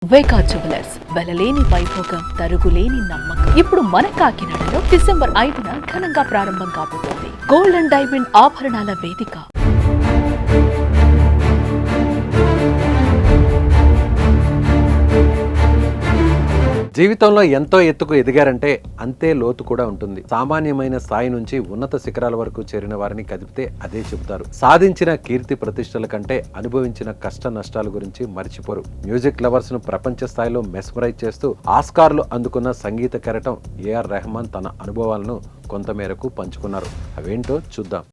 వేకా jewellers వెలలేని Vaibhogam తరుగులేని నమ్మకం. ఇప్పుడు మన కాకినాడలో డిసెంబర్ 5న ఘనంగా ప్రారంభం కాబోతోంది గోల్డ్ అండ్ డైమండ్ ఆభరణాల వేదిక. జీవితంలో ఎంతో ఎత్తుకు ఎదిగారంటే అంతే లోతు కూడా ఉంటుంది. సామాన్యమైన స్థాయి నుంచి ఉన్నత శిఖరాల వరకు చేరిన వారిని కదిపితే అదే చెబుతారు. సాధించిన కీర్తి ప్రతిష్టల కంటే అనుభవించిన కష్ట నష్టాల గురించి మర్చిపోరు. మ్యూజిక్ లవర్స్ ను ప్రపంచ స్థాయిలో మెస్మరైజ్ చేస్తూ ఆస్కార్లు అందుకున్న సంగీత కెరటం ఏఆర్ రెహమాన్ తన అనుభవాలను కొంతమేరకు పంచుకున్నారు. అవేంటో చూద్దాం.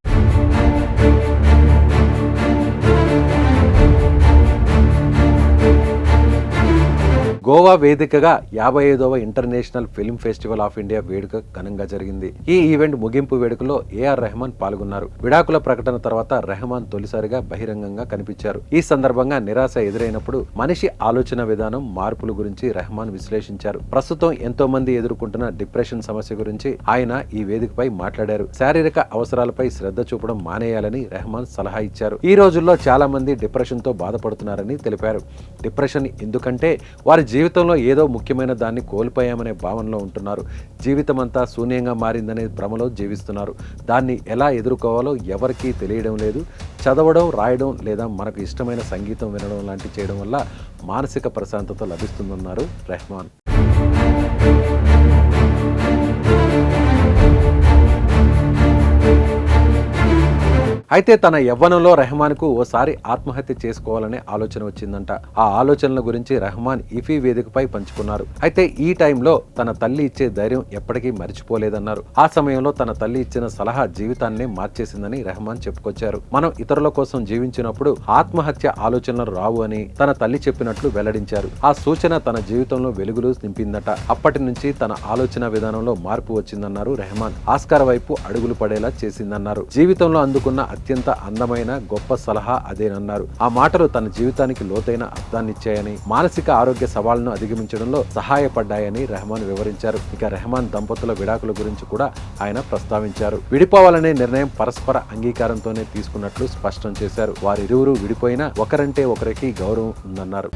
గోవా వేదికగా 55వ international film festival of India వేడుక ఘనంగా జరిగింది. ఈ ఈవెంట్ ముగింపు వేడుకలో ఏఆర్ రెహమాన్ పాల్గొన్నారు. విడాకుల ప్రకటన తర్వాత రెహమాన్ తొలిసారిగా బహిరంగంగా కనిపించారు. ఈ సందర్భంగా నిరాశ ఎదురైనప్పుడు మనిషి ఆలోచన విధానం మార్పుల గురించి రెహమాన్ విశ్లేషించారు. ప్రస్తుతం ఎంతో మంది ఎదుర్కొంటున్న డిప్రెషన్ సమస్య గురించి ఆయన ఈ వేదికపై మాట్లాడారు. శారీరక అవసరాలపై శ్రద్ధ చూపడం మానేయాలని రెహమాన్ సలహా ఇచ్చారు. ఈ రోజుల్లో చాలా మంది డిప్రెషన్ తో బాధపడుతున్నారని తెలిపారు. డిప్రెషన్ ఎందుకంటే వారి జీవితంలో ఏదో ముఖ్యమైన దాన్ని కోల్పోయామనే భావనలో ఉంటున్నారు. జీవితం అంతా శూన్యంగా మారిందనే భ్రమలో జీవిస్తున్నారు. దాన్ని ఎలా ఎదుర్కోవాలో ఎవరికీ తెలియడం లేదు. చదవడం, రాయడం లేదా మనకు ఇష్టమైన సంగీతం వినడం లాంటి చేయడం వల్ల మానసిక ప్రశాంతత లభిస్తుందన్నారు రెహమాన్. అయితే తన యవ్వనంలో రెహమాన్కు ఓసారి ఆత్మహత్య చేసుకోవాలనే ఆలోచన వచ్చిందంట. ఆ ఆలోచనల గురించి రెహమాన్ ఇఫీ వేదికపై పంచుకున్నారు. అయితే ఈ టైంలో తన తల్లి ఇచ్చే ధైర్యం ఎప్పటికీ మర్చిపోలేదన్నారు. ఆ సమయంలో తన తల్లి ఇచ్చిన సలహా జీవితాన్నే మార్చేసిందని రెహమాన్ చెప్పుకొచ్చారు. మనం ఇతరుల కోసం జీవించినప్పుడు ఆత్మహత్య ఆలోచనలు రావు అని తన తల్లి చెప్పినట్లు వెల్లడించారు. ఆ సూచన తన జీవితంలో వెలుగులు నింపిందట. అప్పటి నుంచి తన ఆలోచన విధానంలో మార్పు వచ్చిందన్నారు రెహమాన్. ఆస్కార్ వైపు అడుగులు పడేలా చేసిందన్నారు. జీవితంలో అందుకున్న అత్యంత అందమైన గొప్ప సలహా అదేనన్నారు. ఆ మాటలు తన జీవితానికి లోతైన అర్థాన్నిచ్చాయని, మానసిక ఆరోగ్య సవాళ్లను అధిగమించడంలో సహాయపడ్డాయని రెహమాన్ వివరించారు. ఇక రెహమాన్ దంపతుల విడాకుల గురించి కూడా ఆయన ప్రస్తావించారు. విడిపోవాలనే నిర్ణయం పరస్పర అంగీకారంతోనే తీసుకున్నట్లు స్పష్టం చేశారు. వారిరువురు విడిపోయినా ఒకరంటే ఒకరికి గౌరవం ఉందన్నారు.